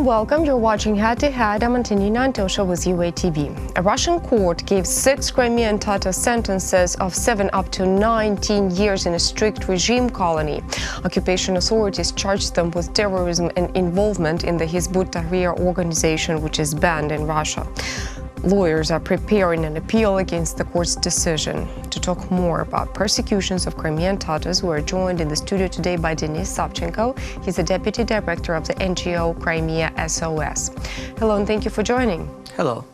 welcome. You're watching Head to Head. I'm Antonina Antosha with UATV. A Russian court gave 6 Crimean Tatars sentences of 7 up to 19 years in a strict regime colony. Occupation authorities charged them with terrorism and involvement in the Hizb ut-Tahrir organization, which is banned in Russia. Lawyers are preparing an appeal against the court's decision. To talk more about persecutions of Crimean Tatars, we are joined in the studio today by Denis Savchenko. He's the deputy director of the NGO Crimea SOS. Hello, and thank you for joining. Hello.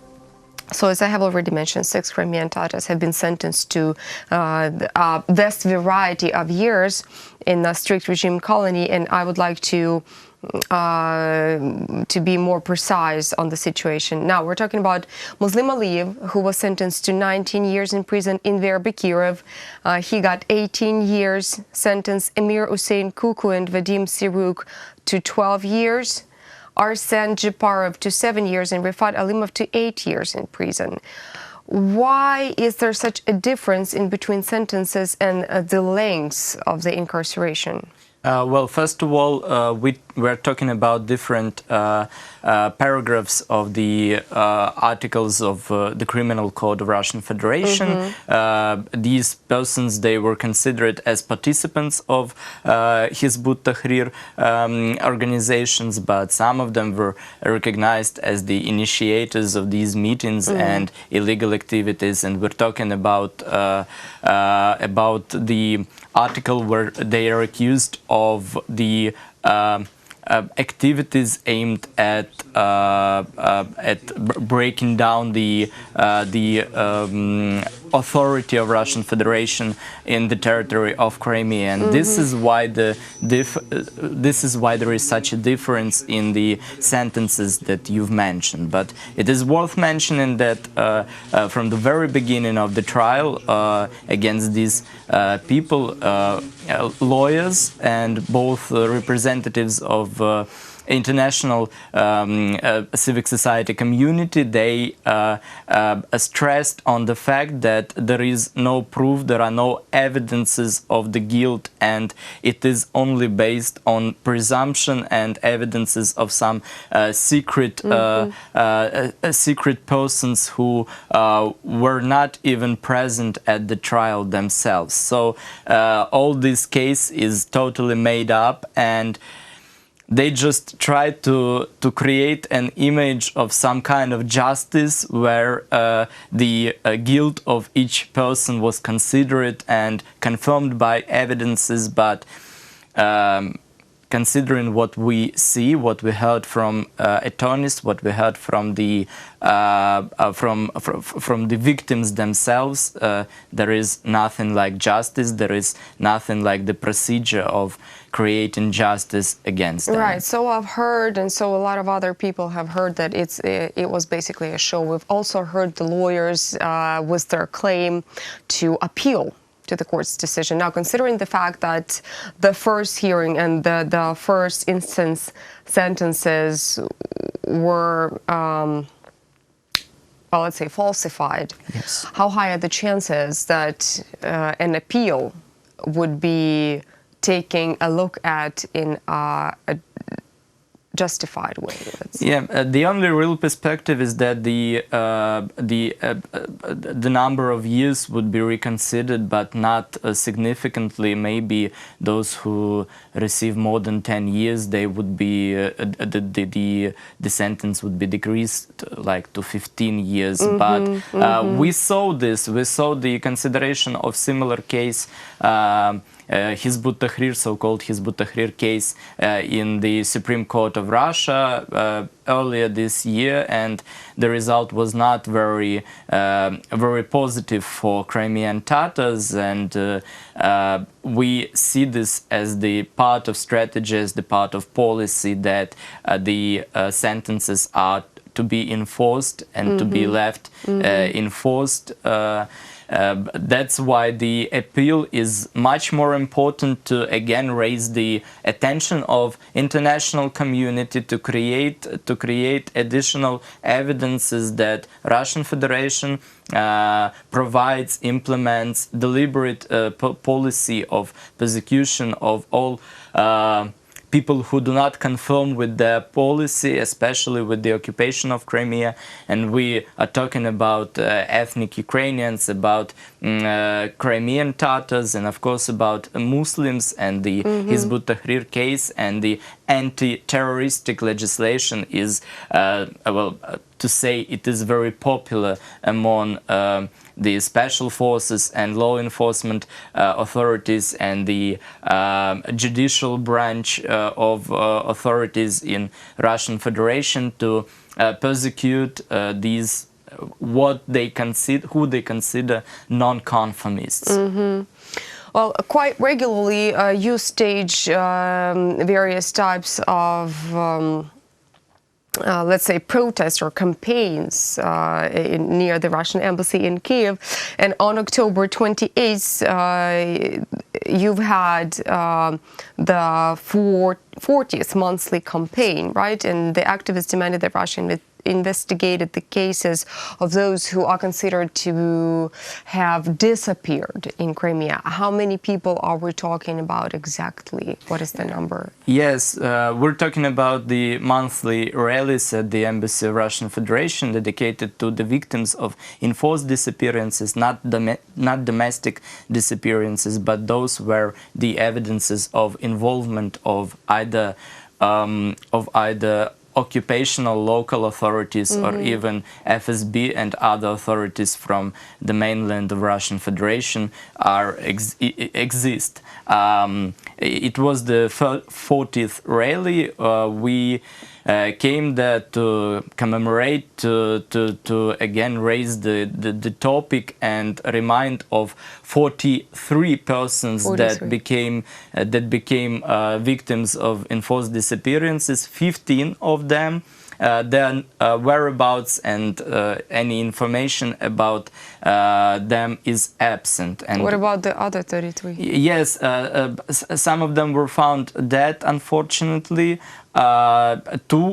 So, as I have already mentioned, 6 Crimean Tatars have been sentenced to a vast variety of years in a strict regime colony, and I would like to be more precise on the situation. Now, we're talking about Muslim Aliyev, who was sentenced to 19 years in prison in Verbekirov. He got 18 years sentence. Emir Hussein Kuku and Vadim Siruk to 12 years. Arsen Japarov to 7 years and Rifat Alimov to 8 years in prison. Why is there such a difference in between sentences and the lengths of the incarceration? Well, first of all, we're talking about different paragraphs of the articles of the Criminal Code of Russian Federation. These persons, they were considered as participants of Hizb ut-Tahrir organizations, but some of them were recognized as the initiators of these meetings and illegal activities. And we're talking about the article where they are accused of the activities aimed at breaking down the authority of Russian Federation in the territory of Crimea, and this is why there is such a difference in the sentences that you've mentioned. But it is worth mentioning that from the very beginning of the trial against these people, lawyers and both representatives of international civic society community, they stressed on the fact that there is no proof, there are no evidences of the guilt, and it is only based on presumption and evidences of some secret persons who were not even present at the trial themselves. So all this case is totally made up, and they just tried to create an image of some kind of justice where the guilt of each person was considered and confirmed by evidences, but considering what we see, what we heard from attorneys, what we heard from the victims themselves, there is nothing like justice. There is nothing like the procedure of creating justice against them. Right. So I've heard, and so a lot of other people have heard that it was basically a show. We've also heard the lawyers with their claim to appeal to the court's decision. Now, considering the fact that the first hearing and the first instance sentences were, well, let's say, falsified, yes, how high are the chances that an appeal would be taking a look at in a justified way? The only real perspective is that the number of years would be reconsidered, but not significantly. Maybe those who receive more than 10 years, they would be the sentence would be decreased like to 15 years. But we saw this. We saw the consideration of similar case. Hizb ut-Tahrir, so-called Hizb ut-Tahrir case in the Supreme Court of Russia earlier this year, and the result was not very positive for Crimean Tatars, and we see this as the part of strategy, as the part of policy, that the sentences are to be enforced and to be left enforced. That's why the appeal is much more important to again raise the attention of international community, to create additional evidences that Russian Federation provides, implements deliberate policy of persecution of all people who do not conform with the policy, especially with the occupation of Crimea. And we are talking about ethnic Ukrainians, about Crimean Tatars, and of course about Muslims, and the Hizb ut-Tahrir case, and the anti-terroristic legislation is, to say it is very popular among the special forces and law enforcement authorities and the judicial branch of authorities in Russian Federation to persecute these who they consider non-conformists. Well, quite regularly you stage various types of let's say protests or campaigns near the Russian embassy in Kiev, and on October 28th you've had the 40th monthly campaign, right? And the activists demanded that Russia investigated the cases of those who are considered to have disappeared in Crimea. How many people are we talking about exactly? What is the number? Yes, we're talking about the monthly rallies at the Embassy of Russian Federation dedicated to the victims of enforced disappearances, not domestic disappearances, but those where the evidences of involvement of either occupational local authorities or even FSB and other authorities from the mainland of Russian Federation exist. It was the 40th rally. We came there to commemorate, to again raise the topic and remind of 43 persons that became victims of enforced disappearances. 15 of them, their whereabouts and any information about them is absent. And what about the other 33? Yes, some of them were found dead, unfortunately. 2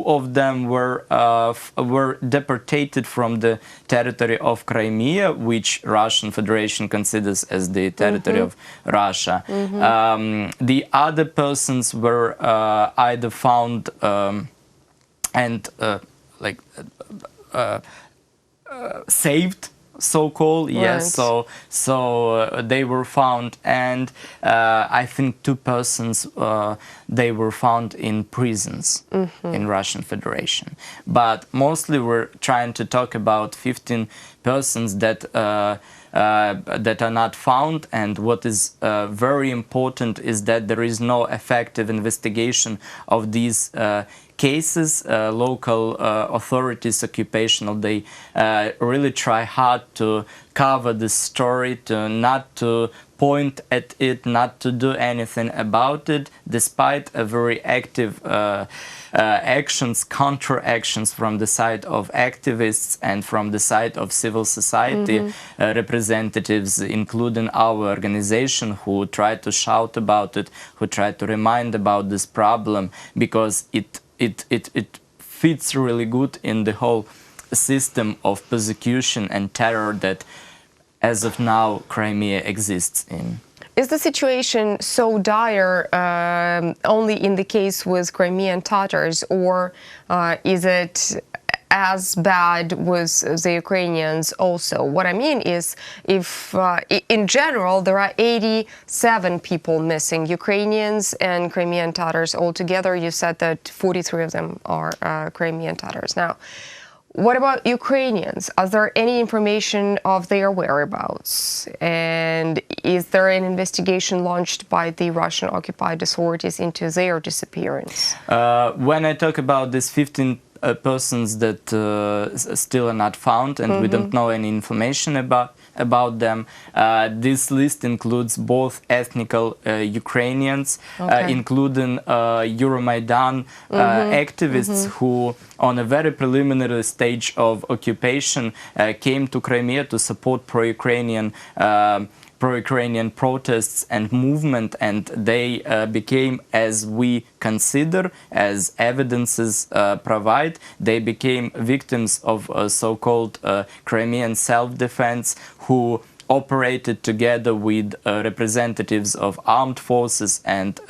of them were deported from the territory of Crimea, which Russian Federation considers as the territory of Russia. The other persons were either found and saved, so-called, yes. So they were found, and I think 2 persons they were found in prisons in Russian Federation. But mostly we're trying to talk about 15 persons that are not found, and what is very important is that there is no effective investigation of these cases. Local authorities, occupational, they really try hard to cover this story, not to point at it, not to do anything about it, despite a very active counter-actions from the side of activists and from the side of civil society representatives, including our organization, who try to shout about it, who try to remind about this problem, because it fits really good in the whole system of persecution and terror that, as of now, Crimea exists in. Is the situation so dire only in the case with Crimean Tatars, or is it as bad with the Ukrainians also? What I mean is, if in general there are 87 people missing, Ukrainians and Crimean Tatars altogether, you said that 43 of them are Crimean Tatars. Now, what about Ukrainians? Are there any information of their whereabouts? And is there an investigation launched by the Russian occupied authorities into their disappearance? When I talk about these 15 persons that still are not found, and we don't know any information about them, this list includes both ethnical Ukrainians, including Euromaidan activists who, on a very preliminary stage of occupation, came to Crimea to support pro-Ukrainian protests and movement, and they became, as we consider, as evidences provide, they became victims of so-called Crimean self-defense, who operated together with representatives of armed forces and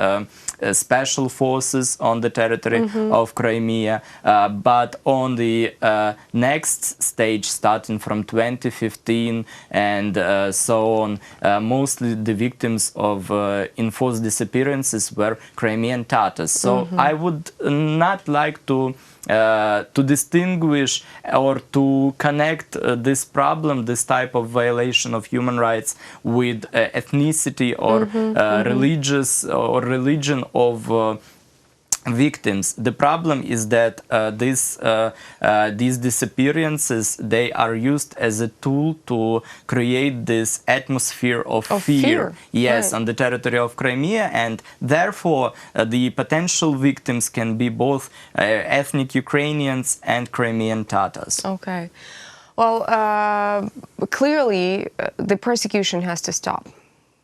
special forces on the territory of Crimea, but on the next stage, starting from 2015 and so on, mostly the victims of enforced disappearances were Crimean Tatars. So I would not like to distinguish or to connect this problem, this type of violation of human rights, with ethnicity or religious or religion of victims. The problem is that these disappearances, they are used as a tool to create this atmosphere of fear. Yes, on the territory of Crimea, and therefore the potential victims can be both ethnic Ukrainians and Crimean Tatars. Okay. Well, clearly the persecution has to stop.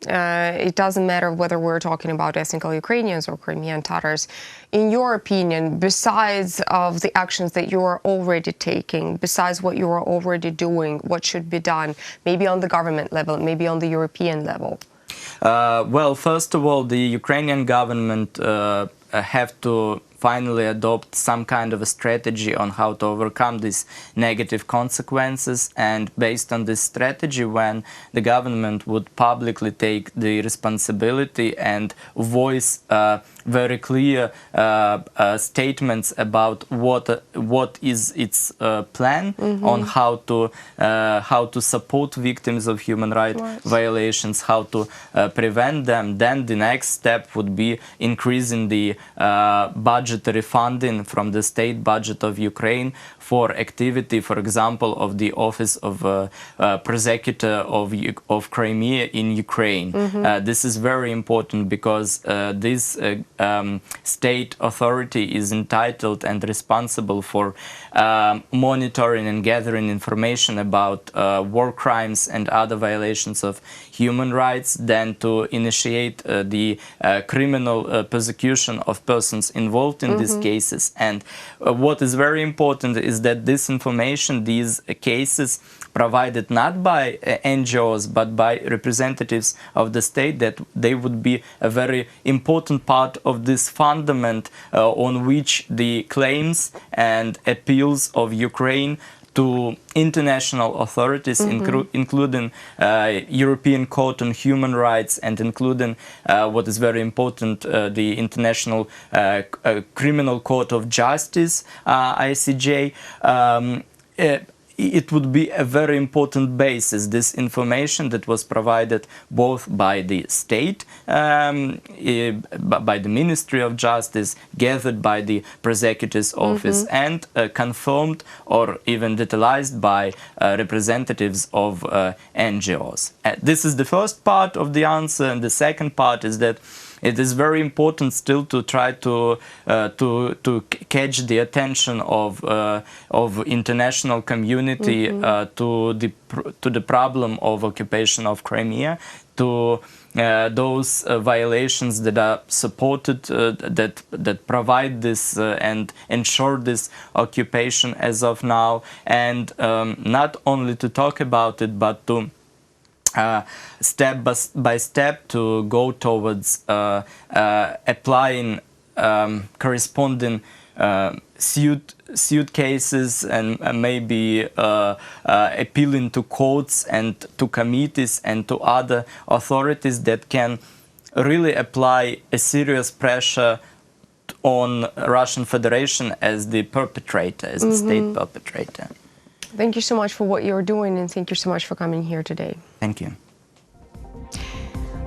It doesn't matter whether we're talking about ethnic Ukrainians or Crimean Tatars. In your opinion, besides of the actions that you are already taking, besides what you are already doing, what should be done, maybe on the government level, maybe on the European level? Well, first of all, the Ukrainian government have to finally adopt some kind of a strategy on how to overcome these negative consequences, and based on this strategy, when the government would publicly take the responsibility and voice very clear statements about what is its plan on how to support victims of human rights violations, how to prevent them, then the next step would be increasing the budgetary funding from the state budget of Ukraine for activity, for example, of the Office of Prosecutor of Crimea in Ukraine. This is very important because this state authority is entitled and responsible for monitoring and gathering information about war crimes and other violations of human rights, then to initiate the criminal persecution of persons involved in these cases. And what is very important is that this information, these cases, provided not by NGOs but by representatives of the state, that they would be a very important part of this fundament on which the claims and appeals of Ukraine to international authorities, including European Court on Human Rights, and including what is very important, the International Criminal Court of Justice, ICJ. It would be a very important basis, this information that was provided both by the state, by the Ministry of Justice, gathered by the Prosecutor's Office, and confirmed or even detailed by representatives of NGOs. This is the first part of the answer, and the second part is that it is very important still to try to catch the attention of international community to the problem of occupation of Crimea, to those violations that are supported, that provide this and ensure this occupation as of now, and not only to talk about it, but to step by step to go towards applying corresponding suit cases, and maybe appealing to courts and to committees and to other authorities that can really apply a serious pressure on Russian Federation as the perpetrator, as the state perpetrator. Thank you so much for what you're doing, and thank you so much for coming here today. Thank you.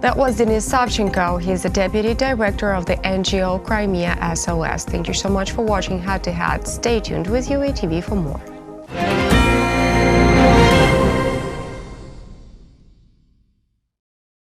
That was Denis Savchenko. He is the Deputy Director of the NGO Crimea SOS. Thank you so much for watching Head to Head. Stay tuned with UATV for more.